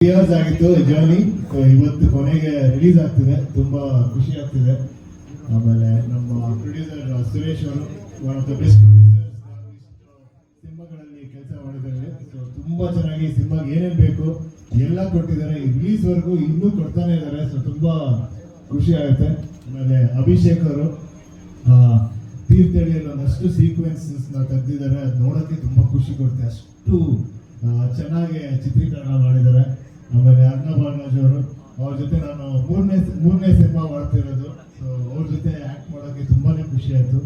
Years ಆಗಿತ್ತು journey. ಇವತ್ತು ಕೊನೆಗೆ ರಿಲೀಸ್ ಆಗ್ತಿದೆ, ತುಂಬಾ ಖುಷಿ ಆಗ್ತಿದೆ. ಆಮೇಲೆ ನಮ್ಮ ಪ್ರೊಡ್ಯೂಸರ್ ಸುರೇಶ್ ಅವರು one of the best producers ಸಿನಿಮಾಗಳಲ್ಲಿ ಕೆಲಸ ಮಾಡಿದ್ದಾರೆ. ಸೊ ತುಂಬಾ ಚೆನ್ನಾಗಿ ಸಿನಿಮಾಗೆ ಏನೇನು ಬೇಕು ಎಲ್ಲ ಕೊಟ್ಟಿದ್ದಾರೆ. ಈ ರಿಲೀಸ್ ವರ್ಗೂ ಇನ್ನೂ ಕೊಡ್ತಾನೆ ಇದ್ದಾರೆ. ಸೊ ತುಂಬಾ ಖುಷಿ ಆಗುತ್ತೆ. ಆಮೇಲೆ ಅಭಿಷೇಕ್ ಅವರು ತೀರ್ಥಹಳ್ಳಿಯಲ್ಲಿ ಒಂದಷ್ಟು ಸೀಕ್ವೆನ್ಸಸ್ ತೆಗೆದಿದ್ದಾರೆ. ಅದು ನೋಡೋಕ್ಕೆ ತುಂಬಾ ಖುಷಿ ಕೊಡುತ್ತೆ, ಅಷ್ಟು ಚೆನ್ನಾಗಿ ಚಿತ್ರೀಕರಣ ಮಾಡಿದ್ದಾರೆ. ಆಮೇಲೆ ಅರ್ಣಬ್ ಅವರು, ಅವ್ರ ಜೊತೆ ನಾನು ಮೂರನೇ ಸಿನಿಮಾ ಮಾಡ್ತಿರೋದು. ಸೊ ಅವ್ರ ಜೊತೆ ಆಕ್ಟ್ ಮಾಡೋಕ್ಕೆ ತುಂಬಾನೇ ಖುಷಿ ಆಯ್ತು.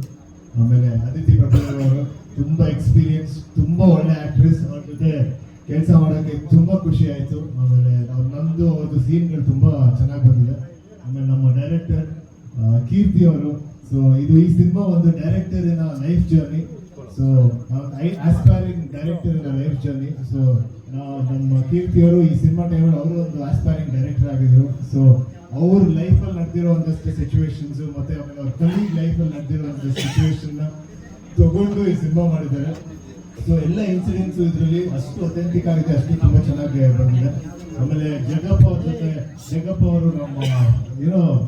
ಆಮೇಲೆ ಅದಿತಿ ಪ್ರಭು ಅವರು ತುಂಬಾ ಎಕ್ಸ್ಪೀರಿಯನ್ಸ್, ತುಂಬಾ ಒಳ್ಳೆ ಆಕ್ಟ್ರೆಸ್. ಅವ್ರ ಜೊತೆ ಕೆಲಸ ಮಾಡೋಕ್ಕೆ ತುಂಬಾ ಖುಷಿ ಆಯ್ತು. ಆಮೇಲೆ ನಮ್ದು ಅವ್ರದ್ದು ಸೀನ್ಗಳು ತುಂಬಾ ಚೆನ್ನಾಗಿ ಬಂದಿದೆ. ಆಮೇಲೆ ನಮ್ಮ ಡೈರೆಕ್ಟರ್ ಕೀರ್ತಿ ಅವರು. ಸೊ ಈ ಸಿನಿಮಾ ಒಂದು director in life journey. So aspiring director in life journey. So ನಮ್ಮ ಕೀರ್ತಿ ಅವರು ಈ ಸಿನಿಮಾ ಟೈಮಲ್ಲಿ ಅವರು ಒಂದು ಆಸ್ಪೈರಿಂಗ್ ಡೈರೆಕ್ಟರ್ ಆಗಿದ್ರು. ಸೊ ಅವ್ರ ಲೈಫಲ್ಲಿ ನಡೆದಿರೋ ಒಂದಷ್ಟು ಸಿಚುವೇಶನ್ಸ್ ಮತ್ತೆ ಆಮೇಲೆ ಅವ್ರ ಕಲೀಗ್ ಲೈಫಲ್ಲಿ ನಡೆದಿರೋ ಒಂದಷ್ಟು ಸಿಚುವೇಶನ್ ತಗೊಂಡು ಈ ಸಿನಿಮಾ ಮಾಡಿದ್ದಾರೆ. ಸೊ ಎಲ್ಲ ಇನ್ಸಿಡೆಂಟ್ಸ್ ಇದರಲ್ಲಿ ಅಷ್ಟು ಅಥೆಂಟಿಕ್ ಆಗಿದೆ, ಅಷ್ಟು ತುಂಬಾ ಚೆನ್ನಾಗಿ ಬಂದಿದೆ. ಆಮೇಲೆ ಜಗಪ್ಪ ಅವರು ನಮ್ಮ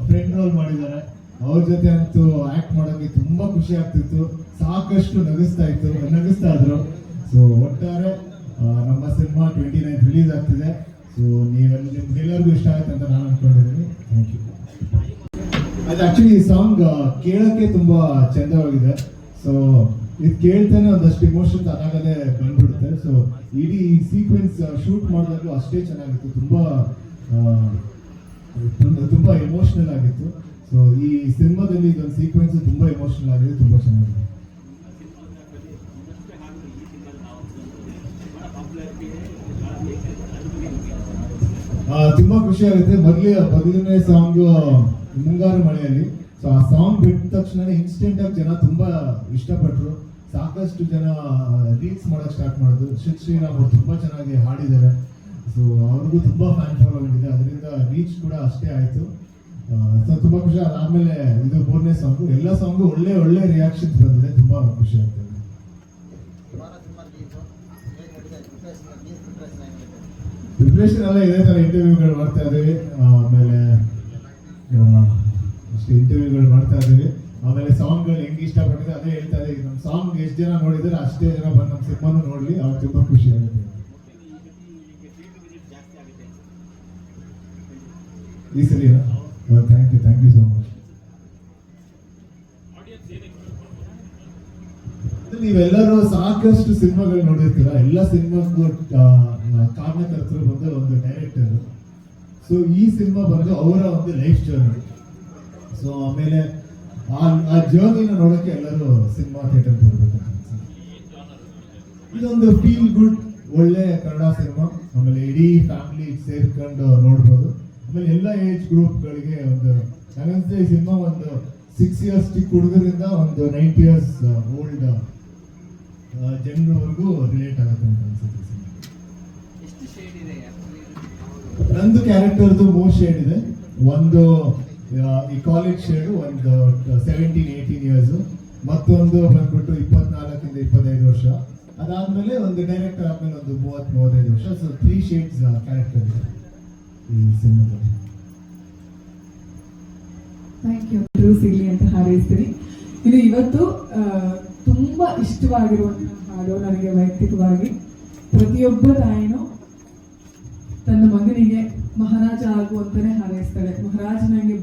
ಫ್ರೆಂಡ್ ರೋಲ್ ಮಾಡಿದ್ದಾರೆ. ಅವ್ರ ಜೊತೆ ಅಂತೂ ಆಕ್ಟ್ ಮಾಡೋಕೆ ತುಂಬಾ ಖುಷಿ ಆಗ್ತಿತ್ತು, ಸಾಕಷ್ಟು ನಗಿಸ್ತಾ ಇದ್ರು. ಸೊ ಒಟ್ಟಾರೆ ನಮ್ಮ ಸಿನಿಮಾ 29 ರಿಲೀಸ್ ಆಗ್ತಿದೆ. ಸೊ ನಿಮ್ಗೆಲ್ಲರಿಗೂ ಇಷ್ಟ ಆಗುತ್ತೆ ಅಂತ ನಾನು ಅನ್ಕೊಂಡಿದ್ದೀನಿ. Thank you. ಅದು ಆಕ್ಚುಲಿ ಈ ಸಾಂಗ್ ಕೇಳಕ್ಕೆ ತುಂಬಾ ಚಂದವಾಗಿದೆ. ಸೊ ಇದು ಕೇಳ್ತಾನೆ ಒಂದಷ್ಟು ಇಮೋಷನ್ಸ್ ಅದಾಗಲೇ ಬಂದ್ಬಿಡುತ್ತೆ. ಸೊ ಇಡೀ ಸೀಕ್ವೆನ್ಸ್ ಶೂಟ್ ಮಾಡಿದಾಗಲೂ ಅಷ್ಟೇ ಚೆನ್ನಾಗಿತ್ತು, ತುಂಬಾ ಎಮೋಷನಲ್ ಆಗಿತ್ತು. ಸೊ ಈ ಸಿನಿಮಾದಲ್ಲಿ ಇದೊಂದು ಸೀಕ್ವೆನ್ಸ್ ತುಂಬಾ ಎಮೋಷನಲ್ ಆಗಿದೆ, ತುಂಬಾ ಚೆನ್ನಾಗಿದೆ. ತುಂಬಾ ಖುಷಿ ಆಗುತ್ತೆ. ಮೊದಲನೇ ಸಾಂಗ್ ಮುಂಗಾರು ಮಳೆಯಲ್ಲಿ. ಸೊ ಆ ಸಾಂಗ್ ಬಿಟ್ಟ ತಕ್ಷಣ ಇನ್ಸ್ಟೆಂಟ್ ಆಗಿ ಜನ ತುಂಬಾ ಇಷ್ಟಪಟ್ಟರು. ಸಾಕಷ್ಟು ಜನ ರೀಲ್ಸ್ ಮಾಡಕ್ ಸ್ಟಾರ್ಟ್ ಮಾಡಿದ್ರು. ಶ್ರೀರಾಮ್ ಅವರು ತುಂಬಾ ಚೆನ್ನಾಗಿ ಹಾಡಿದ್ದಾರೆ. ಸೊ ಅವ್ರಿಗೂ ತುಂಬಾ ಫ್ಯಾನ್ ಫಾಲೋವಿಂಗ್ ಇದೆ, ಅದರಿಂದ ರೀಚ್ ಕೂಡ ಅಷ್ಟೇ ಆಯ್ತು. ಸೊ ತುಂಬಾ ಖುಷಿ. ಅದಾದ್ಮೇಲೆ ಇದು 3ನೇ ಸಾಂಗು. ಎಲ್ಲ ಸಾಂಗು ಒಳ್ಳೆ ರಿಯಾಕ್ಷನ್ಸ್ ಬಂದಿದೆ, ತುಂಬಾ ಖುಷಿ ಆಗ್ತದೆ. ಪ್ರಿಪ್ರೇಷನ್ ಎಲ್ಲ ಇದೇ ತರ ಇಂಟರ್ವ್ಯೂಗಳು ಮಾಡ್ತಾ ಇದ್ದೀವಿ. ಆಮೇಲೆ ಅಷ್ಟು ಇಂಟರ್ವ್ಯೂಗಳು ಮಾಡ್ತಾ ಇದ್ದೀವಿ. ಆಮೇಲೆ ಸಾಂಗ್ಗಳು ಹೆಂಗೆ ಇಷ್ಟಪಟ್ಟಿದೆ ಅದೇ ಹೇಳ್ತಾ ಇದ್ದೀವಿ. ನಮ್ಮ ಸಾಂಗ್ ಎಷ್ಟು ಜನ ನೋಡಿದ್ರೆ ಅಷ್ಟೇ ಜನ ಬಂದು ನಮ್ಮ ಸಿನಿಮಾನು ನೋಡ್ಲಿ, ಅವ್ರು ತುಂಬಾ ಖುಷಿ ಆಗುತ್ತೆ. ಈ ಸರಿ ಥ್ಯಾಂಕ್ ಯು ಸೋ ಮಚ್. ನೀವೆಲ್ಲರೂ ಸಾಕಷ್ಟು ಸಿನಿಮಾಗಳು ನೋಡಿರ್ತೀರ. ಎಲ್ಲ ಸಿನಿಮಾಗೂ ಕಾರಣಕರ್ತರು ಬಂದು ಒಂದು ಡೈರೆಕ್ಟರ್. ಸೊ ಈ ಸಿನಿಮಾ ಬಂದು ಅವರ ಒಂದು ಲೈಫ್ ಜರ್ನಿ. ಸೊ ಆಮೇಲೆ ಆ ಜರ್ನಿನ ನೋಡಕ್ಕೆ ಎಲ್ಲರೂ ಸಿನಿಮಾ ಥಿಯೇಟರ್ ಬರ್ಬೇಕು. ಇದೊಂದು ಫೀಲ್ ಗುಡ್ ಒಳ್ಳೆ ಕನ್ನಡ ಸಿನಿಮಾ. ಆಮೇಲೆ ಇಡೀ ಫ್ಯಾಮಿಲಿ ಸೇರ್ಕೊಂಡು ನೋಡ್ಬೋದು. ಆಮೇಲೆ ಎಲ್ಲ ಏಜ್ ಗ್ರೂಪ್ಗಳಿಗೆ ಒಂದು ನನಗನ್ಸುತ್ತೆ ಈ ಸಿನಿಮಾ ಒಂದು 6 years ಚಿಕ್ಕ ಹುಡುಗರಿಂದ ಒಂದು 90 years ಓಲ್ಡ್ ಜನರವರೆಗೂ ರಿಲೇಟ್ ಆಗುತ್ತೆ ಅಂತ ಅನ್ಸುತ್ತೆ. ನಂದು ಕ್ಯಾರೆಕ್ಟರ್ದು 3 ಶೇಡ್ ಇದೆ. ಒಂದು ಈ ಕಾಲೇಜ್ ಶೇಡು, ಒಂದು 17-18 years, ಮತ್ತೊಂದು ಬಂದ್ಬಿಟ್ಟು 24 ಇಂದ 25 ವರ್ಷ. ಅದಾದ್ಮೇಲೆ ಒಂದು ಡೈರೆಕ್ಟರ್ ಆದ್ಮೇಲೆ ಒಂದು 30-35 ವರ್ಷ. ಸೊ 3 shades ಕ್ಯಾರೆಕ್ಟರ್ ಇದೆ ಈ ಸಿನಿಮಾದಲ್ಲಿ. Thank you. ಸಿಗ್ಲಿ ಅಂತ ಹಾರೈಸ್ತೀನಿ. ಇದು ಇವತ್ತು ತುಂಬಾ ಇಷ್ಟವಾಗಿರುವಂತಹ ಹಾಡು ನನಗೆ ವೈಯಕ್ತಿಕವಾಗಿ. ಪ್ರತಿಯೊಬ್ಬ ತಾಯಿನೂ ತನ್ನ ಮಗನಿಗೆ ಮಹಾರಾಜ ಆಗು ಅಂತಾನೆ ಹಾರೈಸ್ತಾಳೆ. ಮಹಾರಾಜ ನನಗೆ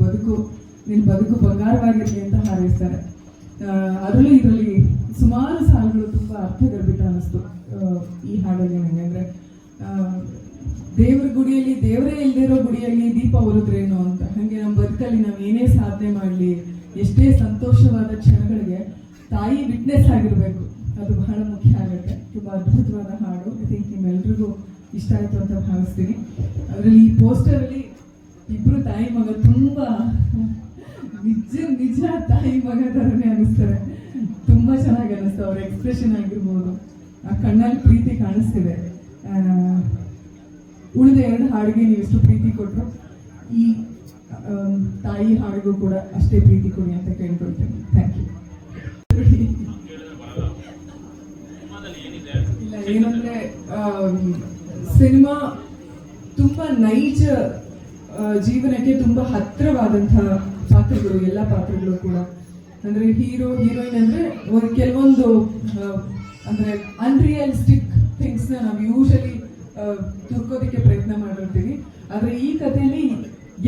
ನಿನ್ನ ಬದುಕು ಬಂಗಾರವಾಗಿರಲಿ ಅಂತ ಹಾರೈಸ್ತಾರೆ. ಅದರಲ್ಲೂ ಇದರಲ್ಲಿ ಸುಮಾರು ಸಾಲುಗಳು ತುಂಬಾ ಅರ್ಥಗರ್ಭಿತ ಅನ್ನಿಸ್ತು ಈ ಹಾಡಲ್ಲಿ ನನಗೆ. ಅಂದ್ರೆ ದೇವರ ಗುಡಿಯಲ್ಲಿ, ದೇವರೇ ಇಲ್ದಿರೋ ಗುಡಿಯಲ್ಲಿ ದೀಪ ಉರಿದ್ರೇನು ಅಂತ. ಹಾಗೆ ನಮ್ಮ ಬದುಕಲ್ಲಿ ನಾವು ಏನೇ ಸಾಧನೆ ಮಾಡಲಿ, ಎಷ್ಟೇ ಸಂತೋಷವಾದ ಕ್ಷಣಗಳಿಗೆ ತಾಯಿ ವಿಟ್ನೆಸ್ ಆಗಿರ್ಬೇಕು, ಅದು ಬಹಳ ಮುಖ್ಯ ಆಗುತ್ತೆ. ತುಂಬಾ ಅದ್ಭುತವಾದ ಹಾಡು. ಐ ಥಿಂಕ್ ನಿಮ್ಮೆಲ್ರಿಗೂ ಇಷ್ಟ ಆಯ್ತು ಅಂತ ಭಾವಿಸ್ತೀನಿ. ಅದರಲ್ಲಿ ಈ ಪೋಸ್ಟರ್ ಅಲ್ಲಿ ಇಬ್ರು ತಾಯಿ ಮಗ ತುಂಬಾ ನಿಜ ತಾಯಿ ಮಗ ತರನೇ ಅನಿಸ್ತಾರೆ. ತುಂಬಾ ಚೆನ್ನಾಗಿ ಅನಿಸ್ತು. ಅವ್ರ ಎಕ್ಸ್ಪ್ರೆಷನ್ ಆಗಿರ್ಬೋದು, ಆ ಕಣ್ಣಲ್ಲಿ ಪ್ರೀತಿ ಕಾಣಿಸ್ತಿದೆ. ಉಳಿದ 2 ಹಾಡಿಗೆ ನೀವು ಎಷ್ಟು ಪ್ರೀತಿ ಕೊಟ್ಟರು, ಈ ತಾಯಿ ಹಾಡಿಗೂ ಕೂಡ ಅಷ್ಟೇ ಪ್ರೀತಿ ಕೊಡಿ ಅಂತ ಕೇಳ್ಕೊಳ್ತೇನೆ. Thank you. ಇಲ್ಲ, ಏನಂದ್ರೆ ಸಿನಿಮಾ ತುಂಬಾ ನೈಜ ಜೀವನಕ್ಕೆ ತುಂಬಾ ಹತ್ತಿರವಾದಂತಹ ಪಾತ್ರಗಳು, ಎಲ್ಲ ಪಾತ್ರಗಳು ಕೂಡ. ಅಂದ್ರೆ ಹೀರೋ ಹೀರೋಯಿನ್ ಅಂದ್ರೆ ಕೆಲವೊಂದು ಅಂದ್ರೆ ಅನ್ರಿಯಲಿಸ್ಟಿಕ್ ಥಿಂಗ್ಸ್ ನಾವು ಯೂಶಲಿ ತುರ್ಕೋದಕ್ಕೆ ಪ್ರಯತ್ನ ಮಾಡಿರ್ತೀವಿ. ಆದ್ರೆ ಈ ಕಥೆಯಲ್ಲಿ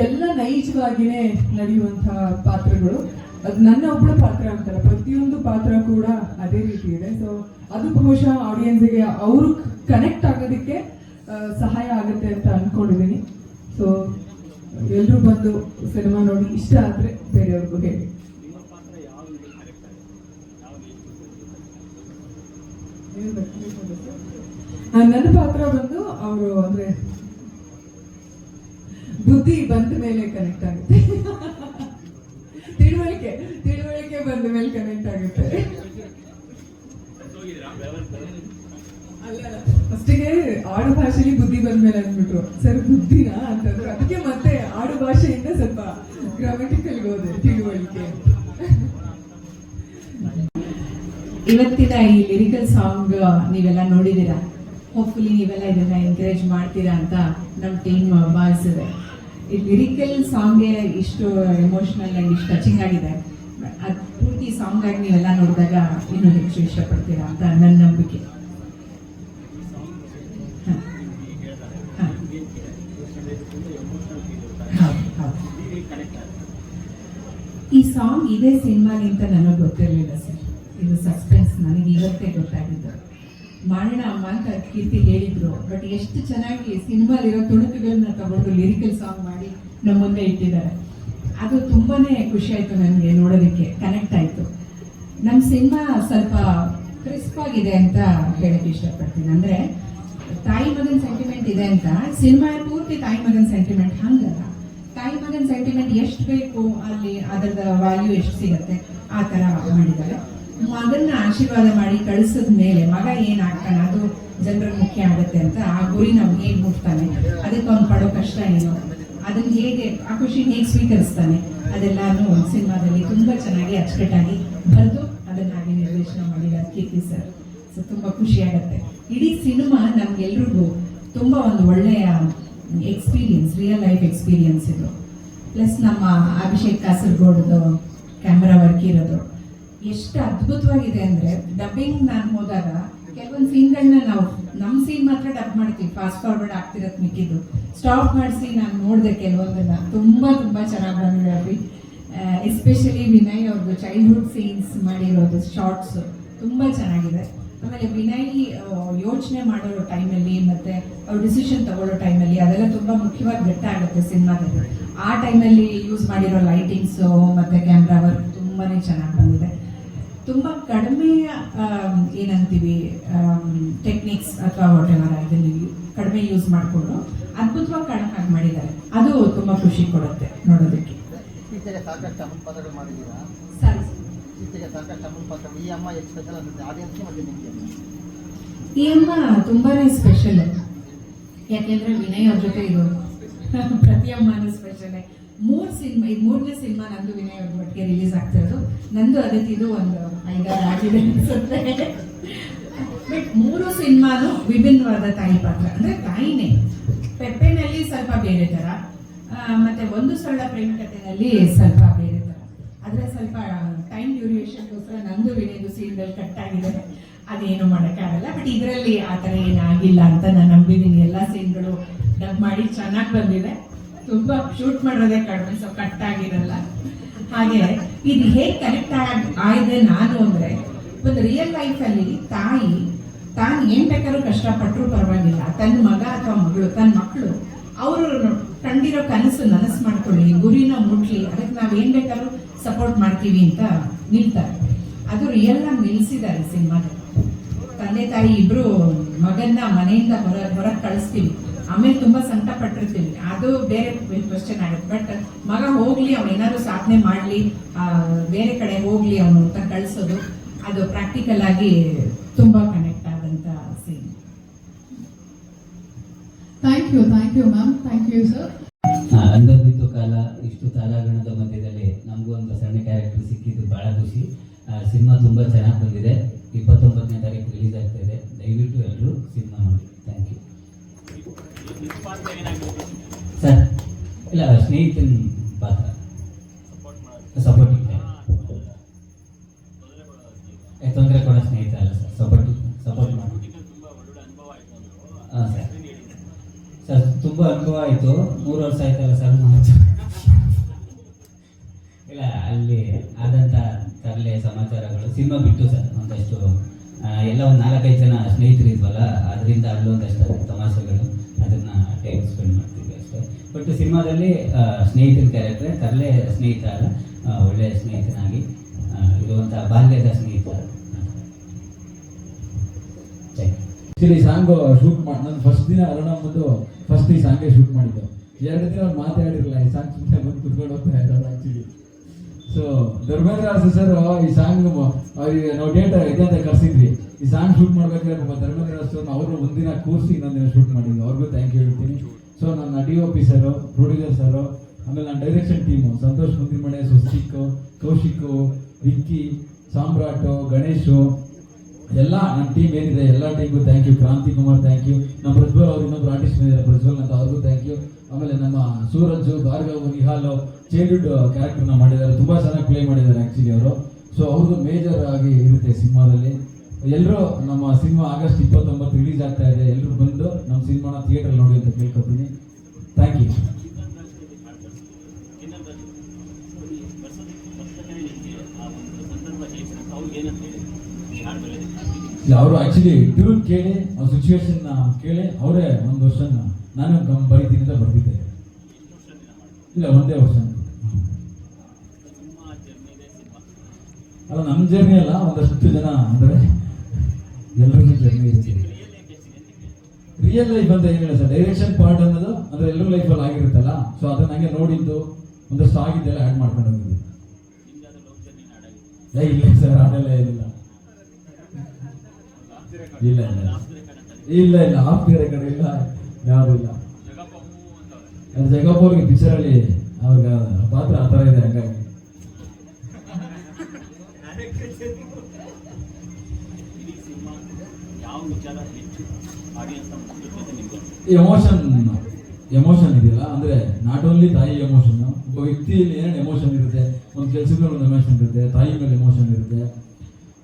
ಎಲ್ಲ ನೈಜವಾಗಿನೇ ನಡೆಯುವಂತಹ ಪಾತ್ರಗಳು. ಅದು ನನ್ನ ಒಬ್ಬಳ ಪಾತ್ರ ಅಂತಲ್ಲ, ಪ್ರತಿಯೊಂದು ಪಾತ್ರ ಕೂಡ ಅದೇ ರೀತಿ ಇದೆ. ಸೊ ಅದು ಬಹುಶಃ ಆಡಿಯನ್ಸ್ಗೆ ಅವರು ಕನೆಕ್ಟ್ ಆಗೋದಕ್ಕೆ ಸಹಾಯ ಆಗುತ್ತೆ ಅಂತ ಅನ್ಕೊಂಡಿದ್ದೀನಿ. ಸೊ ಎಲ್ರೂ ಬಂದು ಸಿನಿಮಾ ನೋಡಿ ಇಷ್ಟ ಆದ್ರೆ ಬೇರೆಯವ್ರಿಗೂ ಹೇಳಿ. ನನ್ನ ಪಾತ್ರ ಬಂದು ಅವರು ಅಂದ್ರೆ ಬುದ್ಧಿ ಬಂದ ಮೇಲೆ ಕನೆಕ್ಟ್ ಆಗುತ್ತೆ, ತಿಳುವಳಿಕೆ ಬಂದ ಮೇಲೆ ಕನೆಕ್ಟ್ ಆಗುತ್ತೆ. ಅಲ್ಲ, ಫಸ್ಟಿಗೆ ಆಡು ಭಾಷೆಯಲ್ಲಿ ಬುದ್ಧಿ ಬಂದ ಮೇಲೆ ಅಂದ್ಬಿಟ್ರು, ಸರ್ ಬುದ್ಧಿನಾ ಅಂತಂದ್ರು. ಅದಕ್ಕೆ ಮತ್ತೆ ಆಡು ಭಾಷೆಯಿಂದ ಸ್ವಲ್ಪ ಗ್ರಾಮೆಟಿಕಲ್ ಹೋದೆ ತಿಳುವಳಿಕೆ. ಇವತ್ತಿನ ಈ ಲಿರಿಕಲ್ ಸಾಂಗ್ ನೀವೆಲ್ಲ ನೋಡಿದ್ದೀರಾ. ಹೋಪ್ಫುಲಿ ನೀವೆಲ್ಲ ಇದನ್ನ ಎಂಕರೇಜ್ ಮಾಡ್ತೀರಾ ಅಂತ ನಮ್ಮ ಟೀಮ್ ಭಾವಿಸಿದೆ. ಈ ಲಿರಿಕಲ್ ಸಾಂಗ್ಗೆ ಇಷ್ಟು ಎಮೋಷನಲ್ ಆಗಿ ಇಷ್ಟು ಟಚಿಂಗ್ ಆಗಿದೆ. ಅದು ಪೂರ್ತಿ ಸಾಂಗ್ ಆಗಿ ನೀವೆಲ್ಲ ನೋಡಿದಾಗ ಇನ್ನೂ ಹೆಚ್ಚು ಇಷ್ಟಪಡ್ತೀರಾ ಅಂತ ನನ್ನ ನಂಬಿಕೆ. ಈ ಸಾಂಗ್ ಇದೇ ಸಿನಿಮಾಗಿಂತ ನನಗೆ ಗೊತ್ತಿರಲಿಲ್ಲ ಸರ್. ಇದು ಸಸ್ಪೆನ್ಸ್, ನನಗೆ ಇವತ್ತೇ ಗೊತ್ತಾಗಿದ್ದು. ಮಾಡೋಣ ಅಮ್ಮ ಅಂತ ಕೀರ್ತಿ ಹೇಳಿದ್ರು. ಬಟ್ ಎಷ್ಟು ಚೆನ್ನಾಗಿ ಸಿನಿಮಾಲಿರೋ ತುಣುಕುಗಳನ್ನ ತಗೊಂಡು ಲಿರಿಕಲ್ ಸಾಂಗ್ ಮಾಡಿ ನಮ್ಮ ಮುಂದೆ ಇಟ್ಟಿದ್ದಾರೆ. ಅದು ತುಂಬಾನೇ ಖುಷಿ ಆಯ್ತು ನನಗೆ ನೋಡೋದಕ್ಕೆ, ಕನೆಕ್ಟ್ ಆಯ್ತು. ನಮ್ಮ ಸಿನಿಮಾ ಸ್ವಲ್ಪ ಕ್ರಿಸ್ಪ್ ಆಗಿದೆ ಅಂತ ಹೇಳಕ್ ಇಷ್ಟಪಡ್ತೀನಿ. ಅಂದ್ರೆ ತಾಯಿ ಮಗನ್ ಸೆಂಟಿಮೆಂಟ್ ಇದೆ ಅಂತ ಸಿನಿಮಾ ಪೂರ್ತಿ ತಾಯಿ ಮಗನ್ ಸೆಂಟಿಮೆಂಟ್ ಹಂಗಲ್ಲ. ತಾಯಿ ಮಗನ್ ಸೆಂಟಿಮೆಂಟ್ ಎಷ್ಟು ಬೇಕು ಅಲ್ಲಿ ಅದರದ ವ್ಯಾಲ್ಯೂ ಎಷ್ಟು ಸಿಗತ್ತೆ ಆ ತರ ಮಾಡಿದ್ದಾರೆ. ಮಗನ್ನ ಆಶೀರ್ವಾದ ಮಾಡಿ ಕಳಿಸಿದ ಮೇಲೆ ಮಗ ಏನಾಗ್ತಾನೆ ಅದು ಜನರ ಮುಖ್ಯ ಆಗುತ್ತೆ ಅಂತ ಆ ಗುರಿ ನಾವು ಹೇಗೆ ಮುಟ್ತಾನೆ, ಅದಕ್ಕೆ ಅವ್ನು ಪಡೋ ಕಷ್ಟ ಏನು, ಅದನ್ನ ಹೇಗೆ ಆ ಖುಷಿ ಹೇಗೆ ಸ್ವೀಕರಿಸ್ತಾನೆ, ಅದೆಲ್ಲಾನು ಸಿನಿಮಾದಲ್ಲಿ ತುಂಬಾ ಚೆನ್ನಾಗಿ ಅಚ್ಚುಕಟ್ಟಾಗಿ ಬರೆದು ಅದನ್ನ ಹಾಗೆ ನಿರ್ದೇಶನ ಮಾಡಿದ್ದಾರೆ ಕೀರ್ತಿ ಸರ್. ಸೊ ತುಂಬಾ ಖುಷಿ ಆಗುತ್ತೆ. ಇಡೀ ಸಿನಿಮಾ ನಮ್ಗೆಲ್ರಿಗೂ ತುಂಬಾ ಒಂದು ಒಳ್ಳೆಯ ಎಕ್ಸ್ಪೀರಿಯನ್ಸ್, ರಿಯಲ್ ಲೈಫ್ ಎಕ್ಸ್ಪೀರಿಯನ್ಸ್ ಇದು. ಪ್ಲಸ್ ನಮ್ಮ ಅಭಿಷೇಕ್ ಕಾಸರಗೋಡ್ದು ಕ್ಯಾಮ್ರಾ ವರ್ಕ್ ಇರೋದು ಎಷ್ಟು ಅದ್ಭುತವಾಗಿದೆ ಅಂದ್ರೆ, ಡಬ್ಬಿಂಗ್ ನಾನು ಹೋದಾಗ ಕೆಲವೊಂದು ಸೀನ್ಗಳನ್ನ ನಾವು ನಮ್ಮ ಸೀನ್ ಮಾತ್ರ ಡಬ್ ಮಾಡ್ತೀವಿ, ಫಾಸ್ಟ್ ಫಾರ್ವರ್ಡ್ ಆಗ್ತಿರತ್ತೆ, ಮಿಕ್ಕಿದ್ದು ಸ್ಟಾಪ್ ಮಾಡಿಸಿ ನಾನು ನೋಡಿದೆ ಕೆಲವೊಂದನ್ನ. ತುಂಬಾ ತುಂಬಾ ಚೆನ್ನಾಗಿ ಬಂದಿದೆ. ಎಸ್ಪೆಷಲಿ ವಿನಯ್ ಅವ್ರದ್ದು ಚೈಲ್ಡ್ಹುಡ್ ಸೀನ್ಸ್ ಮಾಡಿರೋದು ಶಾರ್ಟ್ಸ್ ತುಂಬಾ ಚೆನ್ನಾಗಿದೆ. ಆಮೇಲೆ ವಿನಯ್ ಯೋಚನೆ ಮಾಡೋ ಟೈಮಲ್ಲಿ ಮತ್ತೆ ಅವ್ರು ಡಿಸಿಷನ್ ತಗೊಳ್ಳೋ ಟೈಮಲ್ಲಿ ಅದೆಲ್ಲ ತುಂಬಾ ಮುಖ್ಯವಾಗಿ ಬೆಟ್ಟ ಆಗುತ್ತೆ ಸಿನಿಮಾದಲ್ಲಿ. ಆ ಟೈಮಲ್ಲಿ ಯೂಸ್ ಮಾಡಿರೋ ಲೈಟಿಂಗ್ಸು ಮತ್ತೆ ಕ್ಯಾಮ್ರಾ ವರ್ಕ್ ತುಂಬಾನೇ ಚೆನ್ನಾಗಿ ಬಂದಿದೆ. ತುಂಬಾ ಕಡಿಮೆ ಏನಂತೀವಿ ಟೆಕ್ನಿಕ್ಸ್ ಅಥವಾ ವಾಟ್ ಎವರ್ ಇದನ್ನು ಕಡಿಮೆ ಯೂಸ್ ಮಾಡಿಕೊಂಡು ಅದ್ಭುತವಾಗಿ ಕಡಿಮೆ ಮಾಡಿದ್ದಾರೆ. ಅದು ತುಂಬಾ ಖುಷಿ ಕೊಡುತ್ತೆ ನೋಡೋದಕ್ಕೆ. ಈ ಅಮ್ಮ ತುಂಬಾನೇ ಸ್ಪೆಷಲ್. ಯಾಕೆಂದ್ರೆ ವಿನಯ್ ಅವ್ರ ಜೊತೆ ಇರೋದು ಪ್ರತಿ ಅಮ್ಮನೂ ಸ್ಪೆಷಲ್. 3 ಸಿನಿಮಾ, ಇದು 3ನೇ ಸಿನಿಮಾ ನಂದು ವಿನಯ್ ಅವ್ರ ಒಟ್ಟಿಗೆ ರಿಲೀಸ್ ಆಗ್ತಿರೋದು. ನಂದು ಅದಕ್ಕಿದು ಒಂದು 5-6 ಆಗಿದೆ ಅನ್ಸುತ್ತೆ. ಬಟ್ 3 ಸಿನಿಮಾನು ವಿಭಿನ್ನವಾದ ತಾಯಿ ಪಾತ್ರ. ಅಂದ್ರೆ ತಾಯಿನೇ. ಪೆಪ್ಪೆನಲ್ಲಿ ಸ್ವಲ್ಪ ಬೇರೆ ತರ, ಮತ್ತೆ ಒಂದು ಸರಳ ಪ್ರೇಮ ಕಥೆನಲ್ಲಿ ಸ್ವಲ್ಪ ಬೇರೆ ತರ. ಆದ್ರೆ ಸ್ವಲ್ಪ ಟೈಮ್ ಡ್ಯೂರೇಷನ್ಗೋಸ್ಕರ ನಂದು ವಿನಯದು ಸೀನ್ಗಳು ಕಟ್ ಆಗಿದೆ, ಅದೇನು ಮಾಡೋಕ್ಕಾಗಲ್ಲ. ಬಟ್ ಇದರಲ್ಲಿ ಆ ಥರ ಏನಾಗಿಲ್ಲ ಅಂತ ನಾನು ನಂಬಿದ್ದೀನಿ. ಎಲ್ಲ ಸೀನ್ಗಳು ಡಬ್ ಮಾಡಿ ಚೆನ್ನಾಗಿ ಬಂದಿದೆ. ತುಂಬಾ ಶೂಟ್ ಮಾಡೋದೇ ಕಡಿಮೆ, ಸೊ ಕಟ್ ಆಗಿರಲ್ಲ. ಹಾಗೆ ಇದು ಹೇಗೆ ಕನೆಕ್ಟ್ ಆಗಿದೆ ನಾನು ಅಂದ್ರೆ, ಒಂದು ರಿಯಲ್ ಲೈಫಲ್ಲಿ ತಾಯಿ ತಾನು ಏನ್ ಬೇಕಾದ್ರೂ ಕಷ್ಟಪಟ್ಟರು ಪರವಾಗಿಲ್ಲ, ತನ್ನ ಮಗ ಅಥವಾ ಮಗಳು, ತನ್ನ ಮಕ್ಕಳು ಅವರು ಕಂಡಿರೋ ಕನಸು ನನಸು ಮಾಡ್ಕೊಳ್ಳಿ, ಗುರಿನ ಮುಟ್ಲಿ, ಅದಕ್ಕೆ ನಾವ್ ಏನ್ ಬೇಕಾದ್ರೂ ಸಪೋರ್ಟ್ ಮಾಡ್ತೀವಿ ಅಂತ ನಿಲ್ತಾರೆ. ಅದು ರಿಯಲ್ ಆಗಿ ನಿಲ್ಸಿದ್ದಾರೆ ಸಿನಿಮಾದಲ್ಲಿ. ತಂದೆ ತಾಯಿ ಇಬ್ರು ಮಗನ್ನ ಮನೆಯಿಂದ ಹೊರಗೆ ಕಳಿಸ್ತೀವಿ, ಆಮೇಲೆ ತುಂಬಾ ಸಂಕಟ ಪಟ್ಟಿರ್ತೀವಿ, ಅದು ಬೇರೆ ಕ್ವಶನ್ ಆಗುತ್ತೆ. ಬಟ್ ಮಗ ಹೋಗ್ಲಿ, ಅವ್ನು ಏನಾದ್ರು ಸಾಧನೆ ಮಾಡ್ಲಿ, ಬೇರೆ ಕಡೆ ಹೋಗ್ಲಿ ಅವನು ಅಂತ ಕಳಿಸೋದು, ಅದು ಪ್ರಾಕ್ಟಿಕಲ್ ಆಗಿ ತುಂಬಾ ಕನೆಕ್ಟ್ ಆದಂತ scene. Thank you ma'am, thank you sir. ಅಂದದಿತ್ತು ಕಾಲ, ಇಷ್ಟು ತಾರಾಗಣದ ಮಧ್ಯದಲ್ಲಿ ನಮಗೊಂದು ಸಣ್ಣ ಕ್ಯಾರೆಕ್ಟರ್ ಸಿಕ್ಕಿದ್ದು ಬಹಳ ಖುಷಿ. ಸಿನಿಮಾ ತುಂಬ ಚೆನ್ನಾಗಿ ಬಂದಿದೆ. 29ನೇ ತಾರೀಕು ರಿಲೀಸ್ ಆಗ್ತಾ ಇದೆ. ದಯವಿಟ್ಟು ಎಲ್ಲರೂ ಸಿನಿಮಾ ನೋಡಿ. Thank you. ಸರ್ ಇಲ್ಲ ಸ್ನೇಹಿತನ ಪಾತ್ರ ಸಪೋರ್ಟಿಂಗ್ ತೊಂದರೆ ಕೊಡೋ ಸ್ನೇಹಿತ ಅಲ್ಲ ಸರ್, ಸಪೋರ್ಟ್ ಮಾಡಿ. ಹಾಂ ಸರ್ ತುಂಬ ಅನುಭವ ಆಯಿತು. 3 ವರ್ಷ ಆಯ್ತಲ್ಲ ಸರ್ ಇಲ್ಲ ಅಲ್ಲಿ ಆದಂಥ ತರಲೆ ಸಮಾಚಾರಗಳು ಸಿನಿಮಾ ಬಿಟ್ಟು ಸರ್ ಒಂದಷ್ಟು ಎಲ್ಲ ಒಂದು 4-5 ಜನ ಸ್ನೇಹಿತರು ಇದ್ವಲ್ಲ, ಅದರಿಂದ ಅಲ್ಲೊಂದಷ್ಟು ತಮಾಷೆಗಳು ಅದನ್ನು ಟೈಮ್ ಸ್ಪೆಂಡ್ ಮಾಡ್ತೀವಿ ಅಷ್ಟೇ. ಬಟ್ ಸಿನಿಮಾದಲ್ಲಿ ಸ್ನೇಹಿತನ ಕ್ಯಾರೆಕ್ಟ್ರೆ ತರಲೆ ಸ್ನೇಹಿತ ಅಲ್ಲ, ಒಳ್ಳೆಯ ಸ್ನೇಹಿತನಾಗಿ ಇರುವಂಥ ಬಾಲ್ಯದ ಸ್ನೇಹಿತ. ಆಕ್ಚುಲಿ ಸಾಂಗ್ ಶೂಟ್ ಮಾಡಿ ನಾನು ಫಸ್ಟ್ ದಿನ ಅರುಣ ಬಂದು ಫಸ್ಟ್ ಈ ಸಾಂಗ್ಗೆ ಶೂಟ್ ಮಾಡಿದ್ದು. 2 ದಿನ ಅವ್ರು ಮಾತಾಡಿರಲಿಲ್ಲ, ಈ ಸಾಂಗ್ ಸುಮ್ಮನೆ ಬಂದು ಕುತ್ಕೊಂಡು ಹೋಗ್ತಾ ಇರೋದು ಆಕ್ಚುಲಿ. ಸೊ ಧರ್ಮೇಂದ್ರ ಸರ್ ಈ ಸಾಂಗ್ ಅವ್ರಿಗೆ ನಾವು ಡೇಟ್ ಇದೆ ಅಂತ ಕರೆಸಿದ್ವಿ. ಈ ಸಾಂಗ್ ಶೂಟ್ ಮಾಡ್ಬೇಕಾದ್ರೆ ಪಾಪ ಧರ್ಮೇಂದ್ರ ಸರ್ ಅವರು ಒಂದಿನ ಕೂರಿಸಿ ಇನ್ನೊಂದಿನ ಶೂಟ್ ಮಾಡಿದ್ರು. ಅವ್ರಿಗೂ ಥ್ಯಾಂಕ್ ಯು ಹೇಳ್ತೀನಿ. ಸೊ ನನ್ನ DOP ಸರ್, ಪ್ರೊಡ್ಯೂಸರ್ ಸರ್, ಆಮೇಲೆ ನನ್ನ ಡೈರೆಕ್ಷನ್ ಟೀಮು ಸಂತೋಷ್ ಮುಂದಿಮಣೆ, ಸ್ವಸ್ತಿಕ್, ಕೌಶಿಕ್, ವಿಕ್ಕಿ, ಸಾಮ್ರಾಟ್, ಗಣೇಶು, ಎಲ್ಲ ನನ್ನ ಟೀಮ್ ಏನಿದೆ ಎಲ್ಲ ಟೀಮ್ಗೂ ಥ್ಯಾಂಕ್ ಯು. ಕ್ರಾಂತಿ ಕುಮಾರ್ ಥ್ಯಾಂಕ್ ಯು. ನಮ್ಮ ಪ್ರಜ್ವಲ್ ಅವ್ರು ಇನ್ನೊಬ್ರು ಆರ್ಟಿಸ್ಟ್ ಇದ್ದಾರೆ ಪ್ರಜ್ವಲ್ ಅಂತ, ಅವ್ರಿಗೂ ಥ್ಯಾಂಕ್ ಯು. ಆಮೇಲೆ ನಮ್ಮ ಸೂರಜ್, ಭಾರ್ಗವ್, ನಿಹಾಲ್ ಚೈಲ್ಡ್ಹುಡ್ ಕ್ಯಾರೆಕ್ಟರ್ನ ಮಾಡಿದ್ದಾರೆ, ತುಂಬ ಚೆನ್ನಾಗಿ ಪ್ಲೇ ಮಾಡಿದ್ದಾರೆ ಆ್ಯಕ್ಚುಲಿ ಅವರು. ಸೊ ಅವ್ರದ್ದು ಮೇಜರ್ ಆಗಿ ಇರುತ್ತೆ ಸಿನಿಮಾದಲ್ಲಿ. ಎಲ್ಲರೂ ನಮ್ಮ ಸಿನಿಮಾ ಆಗಸ್ಟ್ 29 ರಿಲೀಸ್ ಆಗ್ತಾ ಇದೆ. ಎಲ್ಲರೂ ಬಂದು ನಮ್ಮ ಸಿನಿಮಾನ ಥಿಯೇಟರ್ ನೋಡಿ ಅಂತ ಕೇಳ್ಕೊತೀನಿ. Thank you. ಅವರು ಆಕ್ಚುಲಿ ಟ್ಯೂನ್ ಕೇಳಿ ಅವ್ರ ಸಿಚುವೇಶನ್ ಕೇಳಿ ಅವರೇ ಒಂದು ವರ್ಷ ನಾನು ಬರೀತೀನಿ ಅಂತ ಬರ್ತಿದ್ದೆ. ಇಲ್ಲ, 1 ವರ್ಷ ಅಲ್ಲ, ನಮ್ಮ ಜರ್ನಿ ಅಲ್ಲ, ಒಂದಷ್ಟು ಜನ ಅಂದರೆ ಎಲ್ಲರಿಗೂ ಜರ್ನಿ ಇರುತ್ತೆ. ರಿಯಲ್ ಲೈಫ್ ಅಂತ ಏನಿಲ್ಲ ಸರ್, ಡೈರೆಕ್ಷನ್ ಪಾರ್ಟ್ ಅನ್ನೋದು ಅಂದ್ರೆ ಎಲ್ಲರೂ ಲೈಫಲ್ಲಿ ಆಗಿರುತ್ತಲ್ಲ. ಸೊ ಅದನ್ನ ನಂಗೆ ನೋಡಿದ್ದು ಒಂದಷ್ಟು ಆಗಿದ್ದೆಲ್ಲ ಆ್ಯಡ್ ಮಾಡ್ಕೊಂಡು ಹೋಗಿದ್ವಿ. ಇಲ್ಲ ಸರ್, ಅದೆಲ್ಲ ಏನಿಲ್ಲ. ಇಲ್ಲ ಇಲ್ಲ ಇಲ್ಲ ಆಫ್ ದಿ ರೆಕಾರ್ಡ್ ಇಲ್ಲ, ಯಾವುದು ಇಲ್ಲ. ಜಗಪ್ಪ ಅವ್ರಿಗೆ ಪಿಕ್ಚರ್ ಅಲ್ಲಿ ಅವ್ರಿಗೆ ಪಾತ್ರ ಆ ಥರ ಇದೆ. ಹಂಗಾಗಿ ಎಮೋಷನ್ ಇದೆಯಲ್ಲ, ಅಂದ್ರೆ ನಾಟ್ ಓನ್ಲಿ ತಾಯಿ ಎಮೋಷನ್, ಒಬ್ಬ ವ್ಯಕ್ತಿಯಲ್ಲಿ ಏನೇನು ಎಮೋಷನ್ ಇರುತ್ತೆ, ಒಂದು ಕೆಲಸದ ಮೇಲೆ ಒಂದು ಎಮೋಷನ್ ಇರುತ್ತೆ, ತಾಯಿ ಮೇಲೆ ಎಮೋಷನ್ ಇರುತ್ತೆ.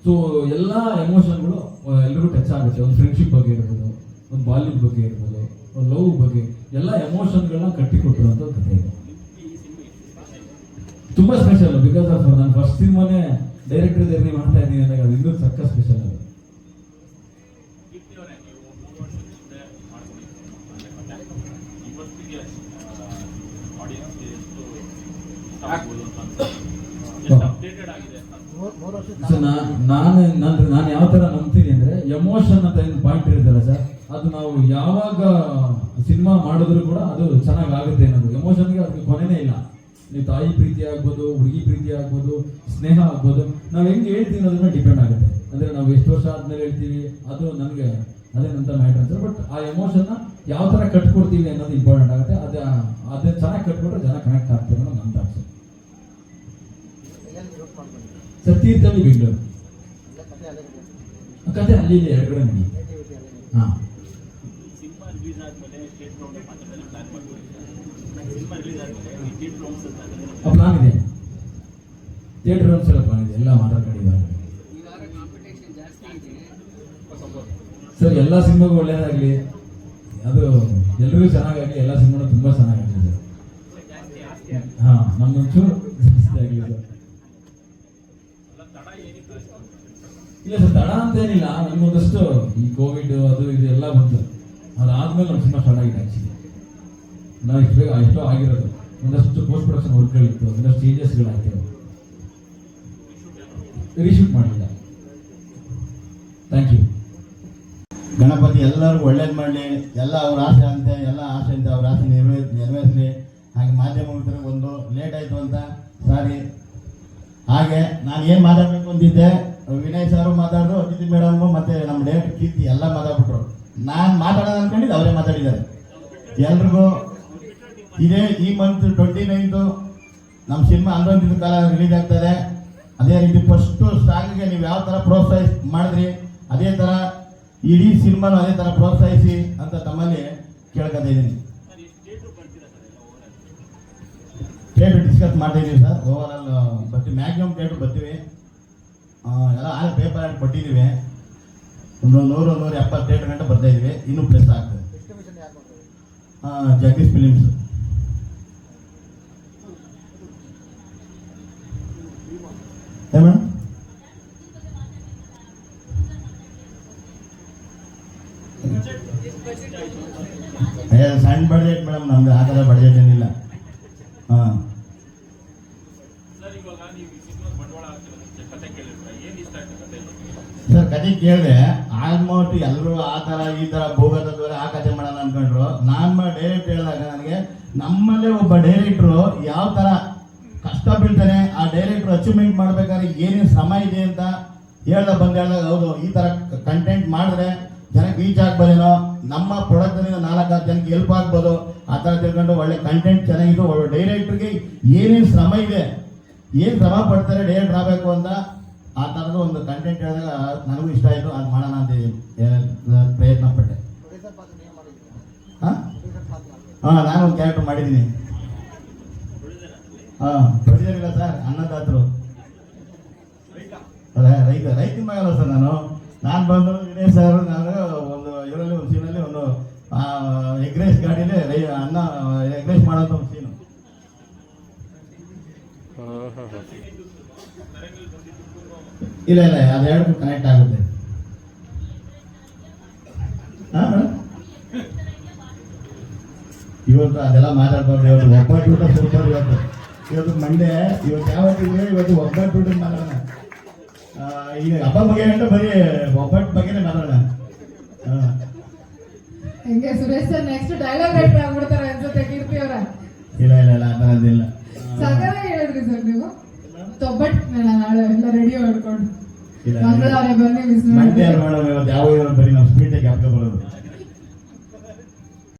ಸೊ ಎಲ್ಲ ಎಮೋಷನ್ಗಳು ಎಲ್ರಿಗೂ ಟಚ್ ಆಗುತ್ತೆ. ಒಂದು ಫ್ರೆಂಡ್ಶಿಪ್ ಬಗ್ಗೆ ಇರ್ಬೋದು, ಒಂದು ಬಾಲ್ಯದ ಬಗ್ಗೆ ಇರ್ಬೋದು, ಒಂದು ಲವ್ ಬಗ್ಗೆ, ಎಲ್ಲ ಎಮೋಷನ್ಗಳನ್ನ ಕಟ್ಟಿಕೊಟ್ಟಿರುವಂಥ ಕಥೆ ಇದೆ. ತುಂಬಾ ಸ್ಪೆಷಲ್ ಬಿಕಾಸ್ ಆಫ್ ನಾನು ಫಸ್ಟ್ ಸಿನಿಮಾನೇ ಡೈರೆಕ್ಟರ್ ಜರ್ನಿ ಮಾಡ್ತಾ ಇದ್ದೀನಿ ಅಂದಾಗ ಅದು ಇನ್ನೂ ಸಕ್ಕ ಸ್ಪೆಷಲ್ ಅದು. ನಾನು ಯಾವ ತರ ನಂಬ್ತೀನಿ ಅಂದ್ರೆ, ಎಮೋಷನ್ ಅಂತ ಏನು ಪಾಯಿಂಟ್ ಇರುತ್ತಲ್ಲ ಸರ್, ಅದು ನಾವು ಯಾವಾಗ ಸಿನಿಮಾ ಮಾಡಿದ್ರು ಕೂಡ ಅದು ಚೆನ್ನಾಗಿ ಆಗುತ್ತೆ ಅನ್ನೋದು. ಎಮೋಷನ್ಗೆ ಅದಕ್ಕೆ ಕೊನೆನೇ ಇಲ್ಲ. ನೀವು ತಾಯಿ ಪ್ರೀತಿ ಆಗ್ಬೋದು, ಹುಡುಗಿ ಪ್ರೀತಿ ಆಗ್ಬೋದು, ಸ್ನೇಹ ಆಗ್ಬೋದು, ನಾವು ಹೆಂಗೆ ಹೇಳ್ತೀವಿ ಅನ್ನೋದನ್ನ ಡಿಪೆಂಡ್ ಆಗುತ್ತೆ. ಅಂದ್ರೆ ನಾವು ಎಷ್ಟು ವರ್ಷ ಆದ್ಮೇಲೆ ಹೇಳ್ತೀವಿ ಅದು ನನಗೆ ಅದೇನಂತ ಮ್ಯಾಟರ್ ಅಂತಾರೆ. ಬಟ್ ಆ ಎಮೋಷನ್ನ ಯಾವ ತರ ಕಟ್ಕೊಡ್ತೀವಿ ಅನ್ನೋದು ಇಂಪಾರ್ಟೆಂಟ್ ಆಗುತ್ತೆ. ಅದನ್ನ ಚೆನ್ನಾಗಿ ಕಟ್ಕೊಟ್ರೆ ಜನ ಕನೆಕ್ಟ್ ಆಗ್ತಾರೆ ಅನ್ನೋದು ನನ್ನ ಅನ್ಸುತ್ತೆ ಸರ್. ತೀರ್ಥಹಳ್ಳಿ, ಬೆಂಗಳೂರು. ಕತೆ ಅಲ್ಲಿ ಇಲ್ಲಿ 2 ಕಡೆ ನಡಿ. ಹಾ, ಪ್ಲಾನ್ ಇದೆ, ಥಿಯೇಟರ್ ರೌಂಡ್ಸ್ ಎಲ್ಲ ಪ್ಲಾನ್ ಇದೆ, ಎಲ್ಲ ಮಾತಾಡ್ಕೊಂಡಿದ್ದಾರೆ ಸರ್. ಎಲ್ಲ ಸಿನಿಮಾಗೂ ಒಳ್ಳೇದಾಗಲಿ, ಅದು ಎಲ್ರಿಗೂ ಚೆನ್ನಾಗಾಗಲಿ, ಎಲ್ಲ ಸಿನಿಮಾನು ತುಂಬಾ ಚೆನ್ನಾಗಾಗಲಿ ಸರ್. ಹಾ, ನಮ್ಮೊಂಚೂರು ಜಾಸ್ತಿ ಆಗಲಿ ಸರ್. ಇಲ್ಲ ಸರ್, ತಡ ಅಂತೇನಿಲ್ಲ. ನಮ್ಗೊಂದಷ್ಟು ಈ ಕೋವಿಡ್ ಅದು ಇದು ಎಲ್ಲ ಬಂತು, ಅದಾದ್ಮೇಲೆ ನಮ್ಮ ಸಿನಿಮಾ ಸ್ಟಾರ್ಟ್ ಆಗಿದೆ. ಆಕ್ಚುಲಿ ನಾವು ಇಷ್ಟು ಬೇಗ ಎಷ್ಟೋ ಆಗಿರೋದು, ಒಂದಷ್ಟು ಪೋಸ್ಟ್ ಪ್ರೊಡಕ್ಷನ್ ವರ್ಕ್ಗಳಿತ್ತು, ಒಂದಷ್ಟು ಚೇಂಜಸ್ಗಳಾಗ್ತವೆ, ರೀಶೂಟ್ ಮಾಡಲಿಲ್ಲ. Thank you. ಗಣಪತಿ ಎಲ್ಲರಿಗೂ ಒಳ್ಳೇದು ಮಾಡಲಿ, ಎಲ್ಲ ಅವ್ರ ಆಸೆ ಅಂತೆ, ಎಲ್ಲ ಆಸೆ ಅಂತೆ ಅವ್ರ ಆಸೆ ನೆರವೇರಿಸಲಿ. ಹಾಗೆ ಮಾಧ್ಯಮ ಮಿತ್ರರಿಗೆ ಒಂದು ಲೇಟ್ ಆಯಿತು ಅಂತ ಸಾರಿ. ಹಾಗೆ ನಾನು ಏನು ಮಾತಾಡಬೇಕು ಅಂತಿದ್ದೆ, ವಿನಯ್ ಸಾರು ಮಾತಾಡಿದ್ರು, ಅತಿಥಿ ಮೇಡಮ್ ಮತ್ತೆ ನಮ್ಮ ಡೈರೆಕ್ಟರ್ ಕೀರ್ತಿ ಎಲ್ಲ ಮಾತಾಡ್ಬಿಟ್ರು. ನಾನು ಮಾತಾಡೋದು ಅಂದ್ಕೊಂಡಿದ್ದು ಅವರೇ ಮಾತಾಡಿದ್ದಾರೆ. ಎಲ್ರಿಗೂ ಈ ಮಂತ್ 29 ನಮ್ಮ ಸಿನಿಮಾ 11 ಕಾಲ ರಿಲೀಸ್ ಆಗ್ತದೆ. ಅದೇ ರೀತಿ ಫಸ್ಟು ಸಾಂಗ್ಗೆ ನೀವು ಯಾವ ಥರ ಪ್ರೋತ್ಸಾಹ ಮಾಡಿದ್ರಿ, ಅದೇ ಥರ ಇಡೀ ಸಿನಿಮಾನು ಅದೇ ಥರ ಪ್ರೋತ್ಸಾಹಿಸಿ ಅಂತ ತಮ್ಮಲ್ಲಿ ಕೇಳ್ಕೊತಾ ಇದ್ದೀನಿ. ಡೇಟ್ ಡಿಸ್ಕಸ್ ಮಾಡ್ತಾಯಿದ್ದೀವಿ ಸರ್. ಓವರಾಲ್ ಬರ್ತೀವಿ, ಮ್ಯಾಕ್ಸಿಮಮ್ ಡೇಟ್ ಬರ್ತೀವಿ. ಎಲ್ಲ ಆಲ್ ಪೇಪರ್ ಆಗಿ ಕೊಟ್ಟಿದ್ದೀವಿ. ಒಂದು 100-170 ಡೇಟ್ ಗಂಟೆ ಬರ್ತಾ ಇದೀವಿ. ಇನ್ನೂ ಪ್ಲಸ್ ಆಗ್ತದೆ. ಜಗದೀಶ್ ಫಿಲಿಮ್ಸ್. ಮೇಡಮ್ ಸಣ್ಣ ಬಡ್ಜೆಟ್ ಮೇಡಮ್, ನಮ್ದು ಆ ಥರ ಬಡ್ಜೆಟ್ ಏನಿಲ್ಲ. ಹಾಂ ಸರ್, ಕತೆ ಕೇಳಿದೆ. ಆಲ್ಮೋಸ್ಟ್ ಎಲ್ಲರೂ ಆ ಥರ ಈ ಥರ ಭೂಗತದವರೆ ಆ ಕತೆ ಮಾಡೋಣ ಅನ್ಕೊಂಡ್ರು. ನಾನು ಡೈರೆಕ್ಟ್ ಹೇಳಿದಾಗ ನನಗೆ ನಮ್ಮಲ್ಲೇ ಒಬ್ಬ ಡೈರೆಕ್ಟ್ರು ಯಾವ ಥರ ಕಷ್ಟ ಬೀಳ್ತಾನೆ, ಆ ಡೈರೆಕ್ಟ್ರು ಅಚೀವ್ಮೆಂಟ್ ಮಾಡ್ಬೇಕಾದ್ರೆ ಏನೇನು ಶ್ರಮ ಇದೆ ಅಂತ ಹೇಳಿದಾಗ ಹೌದು, ಈ ಥರ ಕಂಟೆಂಟ್ ಮಾಡಿದ್ರೆ ಜನಕ್ಕೆ ರೀಚ್ ಆಗ್ಬೋದೇನೋ, ನಮ್ಮ ಪ್ರಾಡಕ್ಟ್ನಿಂದ 4-5 ಜನಕ್ಕೆ ಹೆಲ್ಪ್ ಆಗ್ಬೋದು, ಆ ಥರ ತಿಳ್ಕೊಂಡು ಒಳ್ಳೆ ಕಂಟೆಂಟ್ ಚೆನ್ನಾಗಿದ್ದು ಒಳ್ಳೆ ಡೈರೆಕ್ಟ್ರಿಗೆ ಏನೇನು ಶ್ರಮ ಇದೆ, ಏನು ಶ್ರಮ ಪಡ್ತಾರೆ ಡೈರೆಕ್ಟ್ ಆಗಬೇಕು ಅಂತ ಆ ಥರದ ಒಂದು ಕಂಟೆಂಟ್ ಹೇಳಿದಾಗ ನನಗೂ ಇಷ್ಟ ಆಯಿತು. ಅದು ಮಾಡೋಣ ಅಂತ ಪ್ರಯತ್ನ ಪಟ್ಟೆ. ಹಾಂ ನಾನು ಒಂದು ಕ್ಯಾರೆಕ್ಟರ್ ಮಾಡಿದ್ದೀನಿ. ಪ್ರೊಡ್ಯೂಸರ್ ಇಲ್ಲ ಸರ್, ಅನ್ನದಾತರು. ರೈತನ ಮಗಲ್ಲ ಸರ್ ನಾನು ಬಂದು ವಿನಯ್ ಸರ್, ನಾನು ಒಂದು ಇವರಲ್ಲಿ ಒಂದು ಸೀನಲ್ಲಿ ಒಂದು ಎಗ್ ರೈಸ್ ಗಾಡಿಲಿ ಎಗ್ ರೈಸ್ ಮಾಡೋಂಥ ಒಂದು ಸೀನು. ಇಲ್ಲ ಅದೆರಡಕ್ಕೂ ಕನೆಕ್ಟ್ ಆಗುತ್ತೆ. ಹಾಂ ಮೇಡಮ್, ಇವತ್ತು ಅದೆಲ್ಲ ಮಾತಾಡ್ಬಾರ್ದು. ಇವತ್ತು ಒಬ್ಬಟ್ಟು ಊಟ ಸೂಪರ್. ಇವತ್ತು ಮಂಡೆ, ಇವತ್ತು ಯಾವತ್ತಿದ್ರೆ ಇವತ್ತು ಒಬ್ಬಟ್ಟು ಊಟ ಮಾತಾಡೋಣ. ಈಗ ಹಬ್ಬ ಬಗ್ಗೆ ಗಂಟೆ ಬರೀ ಒಬ್ಬಟ್ಟು ಬಗ್ಗೆನೇ ಮಾತಾಡೋಣ. ಹೆಂಗೆ Suresh sir next dialogue writer ಆಗ್ಬಿಡ್ತಾರೆ ಅನ್ಸುತ್ತೆ ಕೀರ್ತಿ ಅವರ. ಇಲ್ಲ ಆ ಥರದ್ದಿಲ್ಲ. ಸಕಲ ಹೇಳಿದ್ರಿ ಸರ್ ನೀವು. ತೊಬ್ಬಟ್ ನಾಳೆ ಎಲ್ಲ ರೆಡಿ ಮಾಡ್ಕೊಂಡು ಮಂಗಳವಾರ ಬನ್ನಿ ಮಿಸ್ ಮಾಡಿ. ಮಂಡ್ಯ ಮೇಡಮ್, ಇವತ್ತು ಯಾವ ಬರೀ ನಾವು ಸ್ವೀಟಿಗೆ ಹಾಕಿ ಬರೋದು.